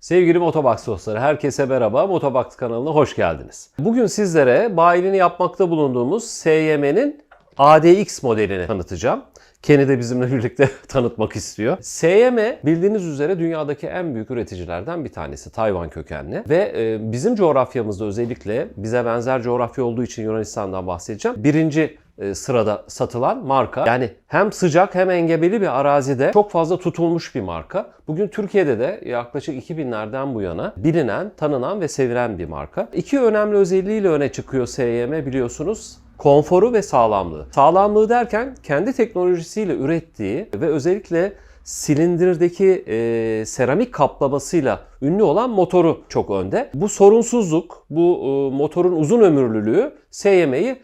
Sevgili Motobox dostları, herkese merhaba. Motobox kanalına hoş geldiniz. Bugün sizlere bayiliğini yapmakta bulunduğumuz SYM'nin ADX modelini tanıtacağım. Kenny de bizimle birlikte tanıtmak istiyor. SYM bildiğiniz üzere dünyadaki en büyük üreticilerden bir tanesi. Tayvan kökenli. Ve bizim coğrafyamızda özellikle bize benzer coğrafya olduğu için Yunanistan'dan bahsedeceğim. Birinci sırada satılan marka. Yani hem sıcak hem engebeli bir arazide çok fazla tutulmuş bir marka. Bugün Türkiye'de de yaklaşık 2000'lerden bu yana bilinen, tanınan ve sevilen bir marka. İki önemli özelliğiyle öne çıkıyor SYM biliyorsunuz. Konforu ve sağlamlığı. Sağlamlığı derken kendi teknolojisiyle ürettiği ve özellikle silindirdeki seramik kaplamasıyla ünlü olan motoru çok önde. Bu sorunsuzluk, bu motorun uzun ömürlülüğü SYM'yi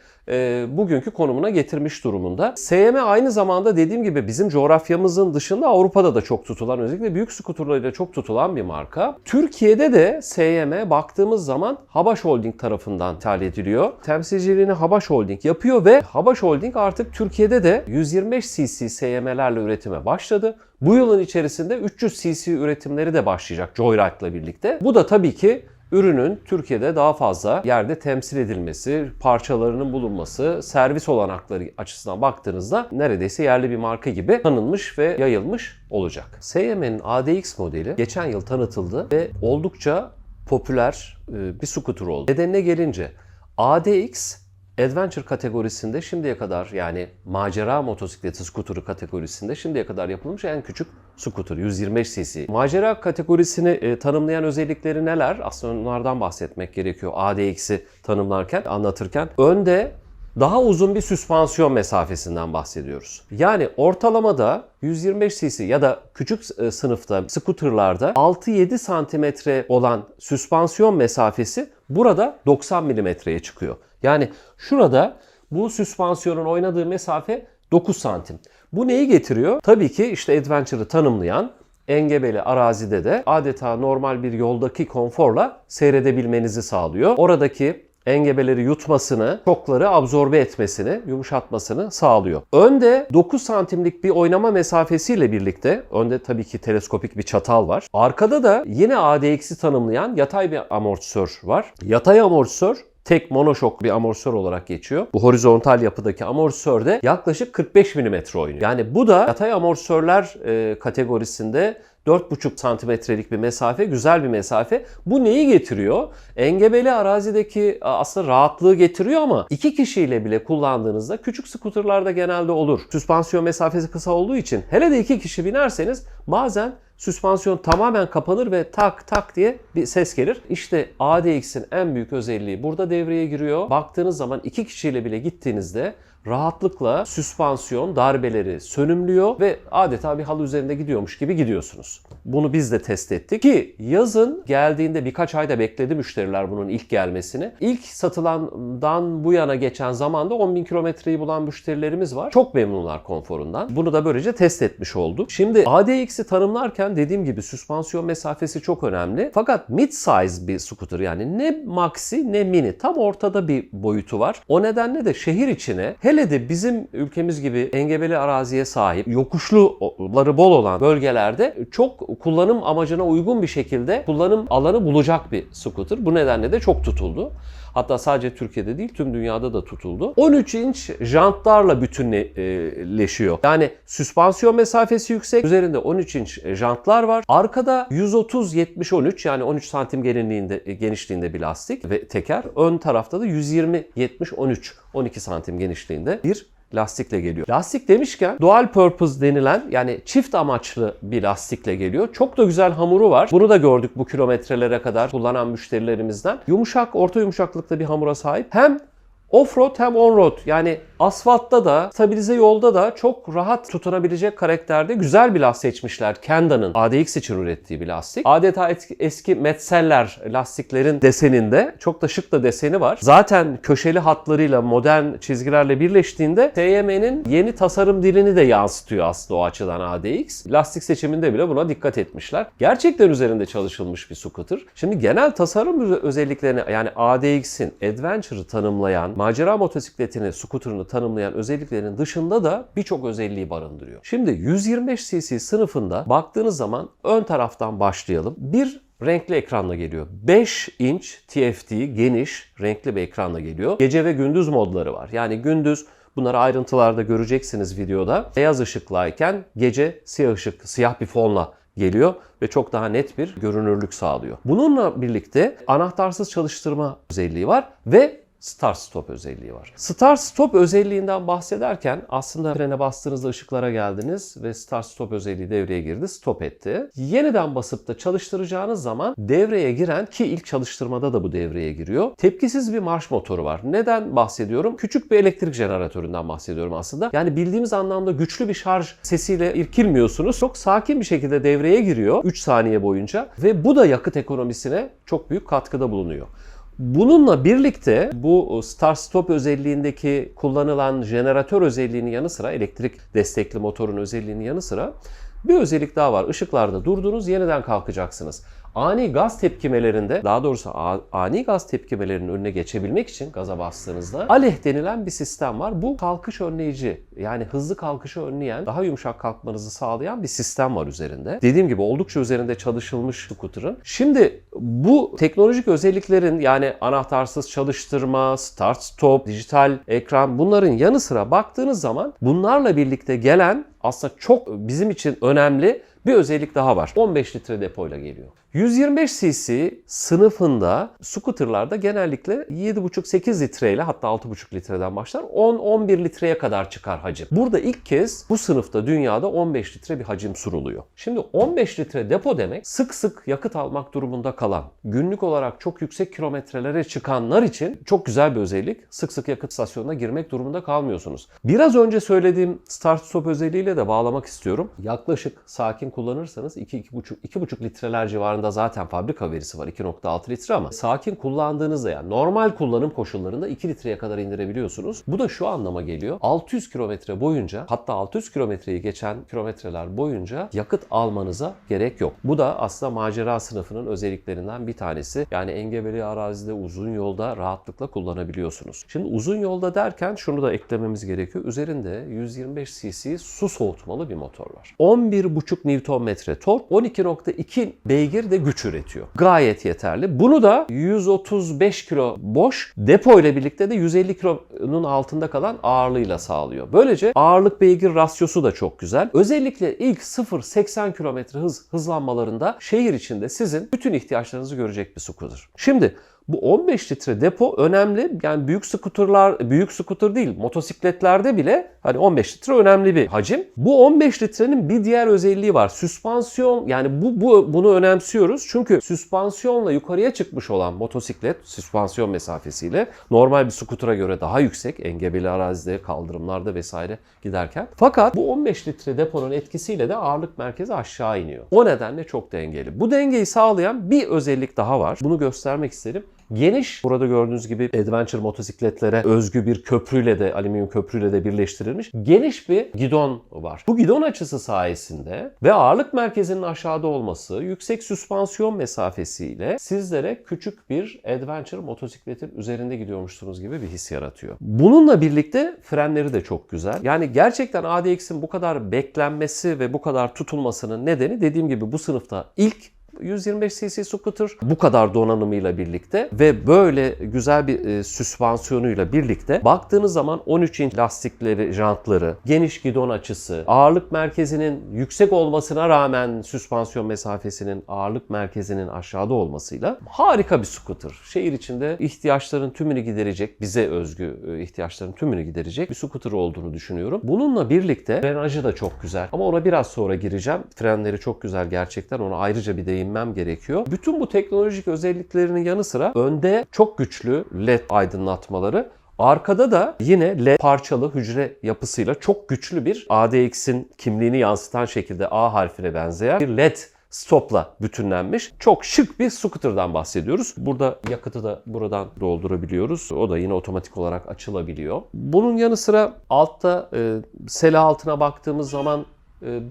bugünkü konumuna getirmiş durumunda. SYM aynı zamanda dediğim gibi bizim coğrafyamızın dışında Avrupa'da da çok tutulan, özellikle büyük skuterlarıyla çok tutulan bir marka. Türkiye'de de SYM baktığımız zaman Habaş Holding tarafından ithal ediliyor. Temsilciliğini Habaş Holding yapıyor ve Habaş Holding artık Türkiye'de de 125 cc SYM'lerle üretime başladı. Bu yılın içerisinde 300 cc üretimleri de başlayacak Joyride'la birlikte. Bu da tabii ki ürünün Türkiye'de daha fazla yerde temsil edilmesi, parçalarının bulunması, servis olanakları açısından baktığınızda neredeyse yerli bir marka gibi tanınmış ve yayılmış olacak. SYM'nin ADX modeli geçen yıl tanıtıldı ve oldukça popüler bir scooter oldu. Nedenine gelince ADX Adventure kategorisinde şimdiye kadar, yani macera motosikleti scooter'ı kategorisinde şimdiye kadar yapılmış en küçük scooter, 125 cc. Macera kategorisini tanımlayan özellikleri neler? Aslında onlardan bahsetmek gerekiyor ADX'i tanımlarken, anlatırken. Önde daha uzun bir süspansiyon mesafesinden bahsediyoruz. Yani ortalamada 125 cc ya da küçük sınıfta scooter'larda 6-7 santimetre olan süspansiyon mesafesi burada 90 milimetreye çıkıyor. Yani şurada bu süspansiyonun oynadığı mesafe 9 santim. Bu neyi getiriyor? Tabii ki işte Adventure'ı tanımlayan engebeli arazide de adeta normal bir yoldaki konforla seyredebilmenizi sağlıyor. Oradaki engebeleri yutmasını, şokları absorbe etmesini, yumuşatmasını sağlıyor. Önde 9 santimlik bir oynama mesafesiyle birlikte, önde tabii ki teleskopik bir çatal var. Arkada da yine ADX'i tanımlayan yatay bir amortisör var. Yatay amortisör tek monoşok bir amortisör olarak geçiyor. Bu horizontal yapıdaki amortisörde yaklaşık 45 mm oynuyor. Yani bu da yatay amortisörler kategorisinde 4,5 santimetrelik bir mesafe, güzel bir mesafe. Bu neyi getiriyor? Engebeli arazideki aslında rahatlığı getiriyor ama iki kişiyle bile kullandığınızda, küçük skuterlarda genelde olur, süspansiyon mesafesi kısa olduğu için hele de iki kişi binerseniz bazen süspansiyon tamamen kapanır ve tak tak diye bir ses gelir. İşte ADX'in en büyük özelliği burada devreye giriyor. Baktığınız zaman iki kişiyle bile gittiğinizde rahatlıkla süspansiyon darbeleri sönümlüyor ve adeta bir halı üzerinde gidiyormuş gibi gidiyorsunuz. Bunu biz de test ettik ki yazın geldiğinde birkaç ayda bekledi müşteriler bunun ilk gelmesini. İlk satılandan bu yana geçen zamanda 10.000 kilometreyi bulan müşterilerimiz var. Çok memnunlar konforundan. Bunu da böylece test etmiş olduk. Şimdi ADX'i tanımlarken dediğim gibi süspansiyon mesafesi çok önemli. Fakat mid-size bir scooter, yani ne maxi ne mini, tam ortada bir boyutu var. O nedenle de şehir içine, hele de bizim ülkemiz gibi engebeli araziye sahip, yokuşluları bol olan bölgelerde çok kullanım amacına uygun bir şekilde kullanım alanı bulacak bir scooter. Bu nedenle de çok tutuldu. Hatta sadece Türkiye'de değil, tüm dünyada da tutuldu. 13 inç jantlarla bütünleşiyor. Yani süspansiyon mesafesi yüksek. Üzerinde 13 inç jantlar var. Arkada 130-70-13, yani 13 santim genişliğinde bir lastik ve teker. Ön tarafta da 120-70-13, 12 santim genişliğinde bir lastikle geliyor. Lastik demişken dual purpose denilen, yani çift amaçlı bir lastikle geliyor. Çok da güzel hamuru var. Bunu da gördük bu kilometrelere kadar kullanan müşterilerimizden. Yumuşak, orta yumuşaklıkta bir hamura sahip. Hem off-road hem on-road, yani asfaltta da, stabilize yolda da çok rahat tutunabilecek karakterde güzel bir lastik seçmişler. Kenda'nın ADX için ürettiği bir lastik. Adeta eski Metzeler lastiklerin deseninde, çok da şık da deseni var. Zaten köşeli hatlarıyla, modern çizgilerle birleştiğinde SYM'nin yeni tasarım dilini de yansıtıyor aslında o açıdan ADX. Lastik seçiminde bile buna dikkat etmişler. Gerçekten üzerinde çalışılmış bir scooter. Şimdi genel tasarım özelliklerini, yani ADX'in Adventure'ı tanımlayan, macera motosikletini, scooter'ını tanımlayan özelliklerin dışında da birçok özelliği barındırıyor. Şimdi 125 cc sınıfında baktığınız zaman ön taraftan başlayalım. Bir renkli ekranla geliyor. 5 inç TFT geniş renkli bir ekranla geliyor. Gece ve gündüz modları var. Yani gündüz, bunları ayrıntılarda göreceksiniz videoda, beyaz ışıklayken gece siyah ışık, siyah bir fonla geliyor ve çok daha net bir görünürlük sağlıyor. Bununla birlikte anahtarsız çalıştırma özelliği var ve Start Stop özelliği var. Start Stop özelliğinden bahsederken aslında frene bastığınızda ışıklara geldiniz ve Start Stop özelliği devreye girdi, stop etti. Yeniden basıp da çalıştıracağınız zaman devreye giren, ki ilk çalıştırmada da bu devreye giriyor, tepkisiz bir marş motoru var. Neden bahsediyorum? Küçük bir elektrik jeneratöründen bahsediyorum aslında. Yani bildiğimiz anlamda güçlü bir şarj sesiyle irkilmiyorsunuz. Çok sakin bir şekilde devreye giriyor 3 saniye boyunca ve bu da yakıt ekonomisine çok büyük katkıda bulunuyor. Bununla birlikte bu Start Stop özelliğindeki kullanılan jeneratör özelliğinin yanı sıra, elektrik destekli motorun özelliğinin yanı sıra bir özellik daha var. Işıklarda durdunuz, yeniden kalkacaksınız. Ani gaz tepkimelerinde, daha doğrusu ani gaz tepkimelerinin önüne geçebilmek için gaza bastığınızda ALEH denilen bir sistem var. Bu kalkış önleyici, yani hızlı kalkışı önleyen, daha yumuşak kalkmanızı sağlayan bir sistem var üzerinde. Dediğim gibi oldukça üzerinde çalışılmış scooter'ın. Şimdi bu teknolojik özelliklerin, yani anahtarsız çalıştırma, start stop, dijital ekran, bunların yanı sıra baktığınız zaman bunlarla birlikte gelen aslında çok bizim için önemli bir özellik daha var. 15 litre depoyla geliyor. 125 cc sınıfında scooterlarda genellikle 7,5-8 litreyle, hatta 6,5 litreden başlar, 10-11 litreye kadar çıkar hacim. Burada ilk kez bu sınıfta dünyada 15 litre bir hacim sunuluyor. Şimdi 15 litre depo demek, sık sık yakıt almak durumunda kalan, günlük olarak çok yüksek kilometrelere çıkanlar için çok güzel bir özellik. Sık sık yakıt istasyonuna girmek durumunda kalmıyorsunuz. Biraz önce söylediğim start stop özelliğiyle de bağlamak istiyorum. Yaklaşık sakin kullanırsanız 2,5 litreler civarında zaten fabrika verisi var, 2,6 litre, ama sakin kullandığınızda, yani normal kullanım koşullarında 2 litreye kadar indirebiliyorsunuz. Bu da şu anlama geliyor: 600 kilometre boyunca, hatta 600 kilometreyi geçen kilometreler boyunca yakıt almanıza gerek yok. Bu da aslında macera sınıfının özelliklerinden bir tanesi. Yani engebeli arazide, uzun yolda rahatlıkla kullanabiliyorsunuz. Şimdi uzun yolda derken şunu da eklememiz gerekiyor. Üzerinde 125 cc su soğutmalı bir motor var. 11,5 Nm tork, 12,2 beygir de güç üretiyor. Gayet yeterli. Bunu da 135 kilo boş depo ile birlikte de 150 kilonun altında kalan ağırlığıyla sağlıyor. Böylece ağırlık beygir rasyosu da çok güzel. Özellikle ilk 0-80 km hızlanmalarında şehir içinde sizin bütün ihtiyaçlarınızı görecek bir scooter. Şimdi bu 15 litre depo önemli. Yani büyük scooter değil, motosikletlerde bile hani 15 litre önemli bir hacim. Bu 15 litrenin bir diğer özelliği var. Süspansiyon, yani bunu önemsiyoruz. Çünkü süspansiyonla yukarıya çıkmış olan motosiklet, süspansiyon mesafesiyle normal bir scooter'a göre daha yüksek, engebeli arazide, kaldırımlarda vesaire giderken. Fakat bu 15 litre deponun etkisiyle de ağırlık merkezi aşağı iniyor. O nedenle çok dengeli. Bu dengeyi sağlayan bir özellik daha var. Bunu göstermek isterim. Geniş, burada gördüğünüz gibi adventure motosikletlere özgü bir köprüyle de, alüminyum köprüyle de birleştirilmiş geniş bir gidon var. Bu gidon açısı sayesinde ve ağırlık merkezinin aşağıda olması, yüksek süspansiyon mesafesiyle sizlere küçük bir adventure motosikletin üzerinde gidiyormuşsunuz gibi bir his yaratıyor. Bununla birlikte frenleri de çok güzel. Yani gerçekten ADX'in bu kadar beklenmesi ve bu kadar tutulmasının nedeni, dediğim gibi, bu sınıfta ilk 125 cc scooter, bu kadar donanımıyla birlikte ve böyle güzel bir süspansiyonuyla birlikte baktığınız zaman 13 inç lastikleri, jantları, geniş gidon açısı, ağırlık merkezinin yüksek olmasına rağmen süspansiyon mesafesinin, ağırlık merkezinin aşağıda olmasıyla harika bir scooter. Şehir içinde ihtiyaçların tümünü giderecek, bize özgü ihtiyaçların tümünü giderecek bir scooter olduğunu düşünüyorum. Bununla birlikte frenajı da çok güzel, ama ona biraz sonra gireceğim. Frenleri çok güzel gerçekten, ona ayrıca bir değinmem gerekiyor. Bütün bu teknolojik özelliklerinin yanı sıra önde çok güçlü LED aydınlatmaları, arkada da yine LED parçalı hücre yapısıyla çok güçlü bir ADX'in kimliğini yansıtan şekilde A harfine benzeyen bir LED stopla bütünlenmiş çok şık bir scooter'dan bahsediyoruz. Burada yakıtı da buradan doldurabiliyoruz. O da yine otomatik olarak açılabiliyor. Bunun yanı sıra altta sele altına baktığımız zaman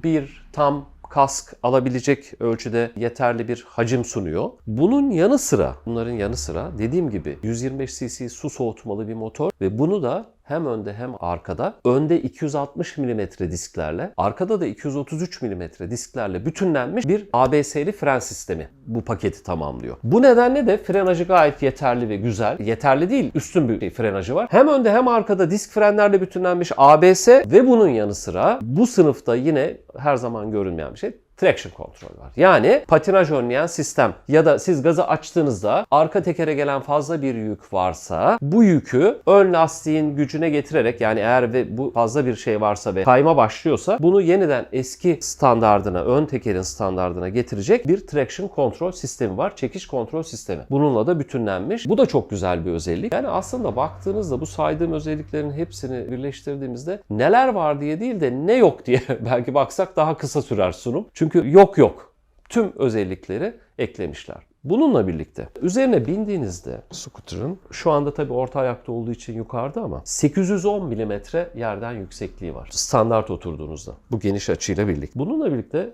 bir tam kask alabilecek ölçüde yeterli bir hacim sunuyor. Bunların yanı sıra dediğim gibi 125 cc su soğutmalı bir motor ve bunu da hem önde hem arkada. Önde 260 mm disklerle, arkada da 233 mm disklerle bütünlenmiş bir ABS'li fren sistemi bu paketi tamamlıyor. Bu nedenle de frenajı gayet yeterli ve güzel. Yeterli değil, üstün bir frenajı var. Hem önde hem arkada disk frenlerle bütünlenmiş ABS ve bunun yanı sıra bu sınıfta yine her zaman görünmeyen bir şey, traction control var. Yani patinaj önleyen sistem ya da siz gazı açtığınızda arka tekere gelen fazla bir yük varsa bu yükü ön lastiğin gücüne getirerek, yani eğer ve bu fazla bir şey varsa ve kayma başlıyorsa bunu yeniden eski standardına, ön tekerin standardına getirecek bir traction control sistemi var. Çekiş kontrol sistemi. Bununla da bütünlenmiş. Bu da çok güzel bir özellik. Yani aslında baktığınızda bu saydığım özelliklerin hepsini birleştirdiğimizde neler var diye değil de ne yok diye belki baksak daha kısa sürer sunum. Çünkü yok. Tüm özellikleri eklemişler. Bununla birlikte üzerine bindiğinizde scooter'ın şu anda tabii orta ayakta olduğu için yukarıda ama 810 mm yerden yüksekliği var. Standart oturduğunuzda bu geniş açıyla birlikte. Bununla birlikte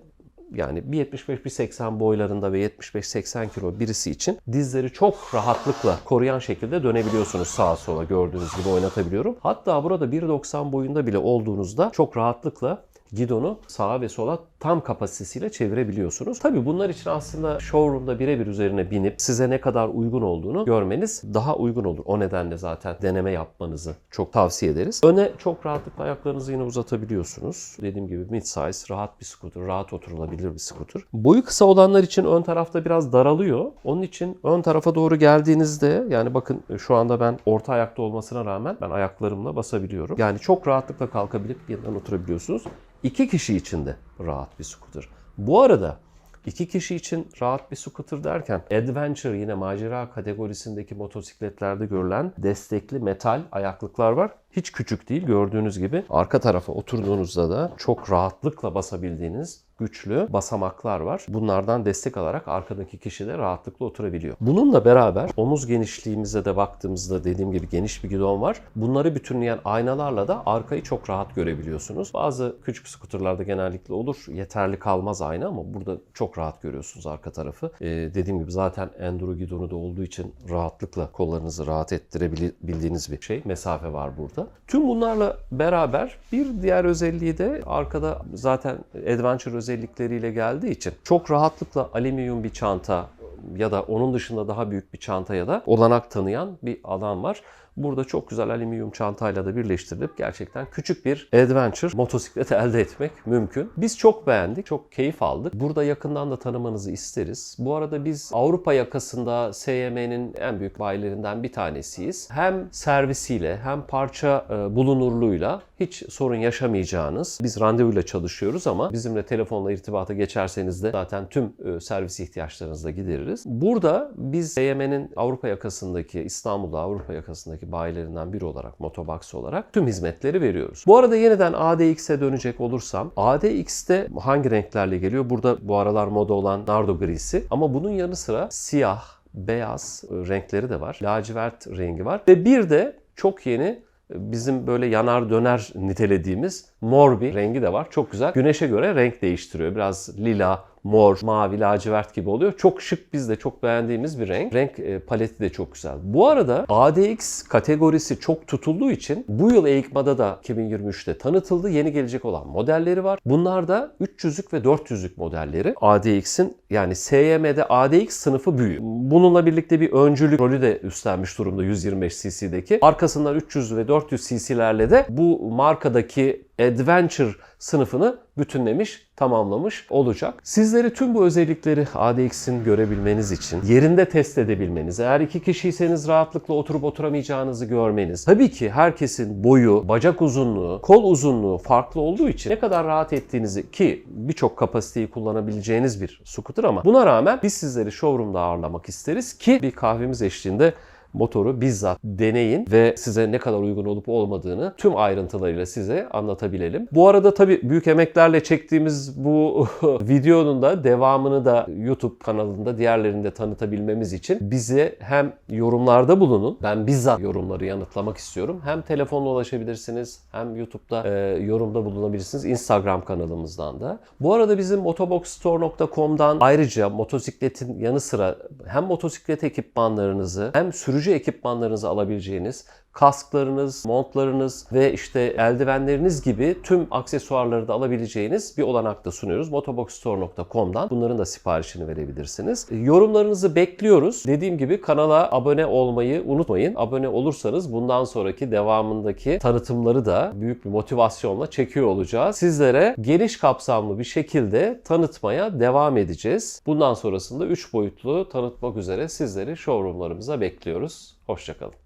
yani 1.75-1.80 boylarında ve 75-80 kilo birisi için dizleri çok rahatlıkla koruyan şekilde dönebiliyorsunuz sağa sola, gördüğünüz gibi oynatabiliyorum. Hatta burada 1.90 boyunda bile olduğunuzda çok rahatlıkla gidonu sağa ve sola tam kapasitesiyle çevirebiliyorsunuz. Tabii bunlar için aslında showroom'da birebir üzerine binip size ne kadar uygun olduğunu görmeniz daha uygun olur. O nedenle zaten deneme yapmanızı çok tavsiye ederiz. Öne çok rahatlıkla ayaklarınızı yine uzatabiliyorsunuz. Dediğim gibi mid-size, rahat bir scooter, rahat oturulabilir bir scooter. Boyu kısa olanlar için ön tarafta biraz daralıyor. Onun için ön tarafa doğru geldiğinizde, yani bakın şu anda ben orta ayakta olmasına rağmen ben ayaklarımla basabiliyorum. Yani çok rahatlıkla kalkabilip yeniden oturabiliyorsunuz. 2 kişi için de rahat bir scooter. Bu arada 2 kişi için rahat bir scooter derken adventure, yine macera kategorisindeki motosikletlerde görülen destekli metal ayaklıklar var. Hiç küçük değil, gördüğünüz gibi. Arka tarafa oturduğunuzda da çok rahatlıkla basabildiğiniz güçlü basamaklar var. Bunlardan destek alarak arkadaki kişi de rahatlıkla oturabiliyor. Bununla beraber omuz genişliğimize de baktığımızda dediğim gibi geniş bir gidon var. Bunları bütünleyen aynalarla da arkayı çok rahat görebiliyorsunuz. Bazı küçük skuterlarda genellikle olur. Yeterli kalmaz ayna ama burada çok rahat görüyorsunuz arka tarafı. Dediğim gibi zaten enduro gidonu da olduğu için rahatlıkla kollarınızı rahat ettirebildiğiniz bir şey. Mesafe var burada. Tüm bunlarla beraber bir diğer özelliği de arkada zaten adventure özellikleriyle geldiği için çok rahatlıkla alüminyum bir çanta ya da onun dışında daha büyük bir çantaya da olanak tanıyan bir alan var. Burada çok güzel alüminyum çantayla da birleştirilip gerçekten küçük bir adventure motosiklet elde etmek mümkün. Biz çok beğendik, çok keyif aldık. Burada yakından da tanımanızı isteriz. Bu arada biz Avrupa yakasında SYM'nin en büyük bayilerinden bir tanesiyiz. Hem servisiyle hem parça bulunurluğuyla hiç sorun yaşamayacağınız, biz randevuyla çalışıyoruz ama bizimle telefonla irtibata geçerseniz de zaten tüm servis ihtiyaçlarınızı da gideririz. Burada biz SYM'nin Avrupa yakasındaki, İstanbul'da Avrupa yakasındaki bayilerinden biri olarak, Motobox olarak tüm hizmetleri veriyoruz. Bu arada yeniden ADX'e dönecek olursam, ADX'te hangi renklerle geliyor? Burada bu aralar moda olan nardo grisi ama bunun yanı sıra siyah, beyaz renkleri de var. Lacivert rengi var ve bir de çok yeni, bizim böyle yanar döner nitelediğimiz mor bir rengi de var. Çok güzel. Güneşe göre renk değiştiriyor. Biraz lila, mor, mavi, lacivert gibi oluyor. Çok şık, biz de çok beğendiğimiz bir renk. Renk paleti de çok güzel. Bu arada ADX kategorisi çok tutulduğu için bu yıl EICMA'da da 2023'te tanıtıldı. Yeni gelecek olan modelleri var. Bunlar da 300'lük ve 400'lük modelleri. ADX'in, yani SYM'de ADX sınıfı büyüğü. Bununla birlikte bir öncülük rolü de üstlenmiş durumda 125 cc'deki. Arkasından 300 ve 400 cc'lerle de bu markadaki Adventure sınıfını bütünlemiş, tamamlamış olacak. Sizleri tüm bu özellikleri ADX'in görebilmeniz için, yerinde test edebilmeniz, eğer 2 kişiyseniz rahatlıkla oturup oturamayacağınızı görmeniz, tabii ki herkesin boyu, bacak uzunluğu, kol uzunluğu farklı olduğu için ne kadar rahat ettiğinizi, ki birçok kapasiteyi kullanabileceğiniz bir scooter ama buna rağmen biz sizleri showroom'da ağırlamak isteriz ki bir kahvemiz eşliğinde motoru bizzat deneyin ve size ne kadar uygun olup olmadığını tüm ayrıntılarıyla size anlatabilelim. Bu arada tabii büyük emeklerle çektiğimiz bu videonun da devamını da YouTube kanalında diğerlerinde tanıtabilmemiz için bize hem yorumlarda bulunun. Ben bizzat yorumları yanıtlamak istiyorum. Hem telefonla ulaşabilirsiniz hem YouTube'da yorumda bulunabilirsiniz. Instagram kanalımızdan da. Bu arada bizim motoboxstore.com'dan ayrıca motosikletin yanı sıra hem motosiklet ekipmanlarınızı hem sürücü ekipmanlarınızı alabileceğiniz kasklarınız, montlarınız ve işte eldivenleriniz gibi tüm aksesuarları da alabileceğiniz bir olanak da sunuyoruz. motoboxstore.com'dan bunların da siparişini verebilirsiniz. Yorumlarınızı bekliyoruz. Dediğim gibi kanala abone olmayı unutmayın. Abone olursanız bundan sonraki devamındaki tanıtımları da büyük bir motivasyonla çekiyor olacağız. Sizlere geniş kapsamlı bir şekilde tanıtmaya devam edeceğiz. Bundan sonrasında 3 boyutlu tanıtmak üzere sizleri showroomlarımıza bekliyoruz. Hoşça kalın.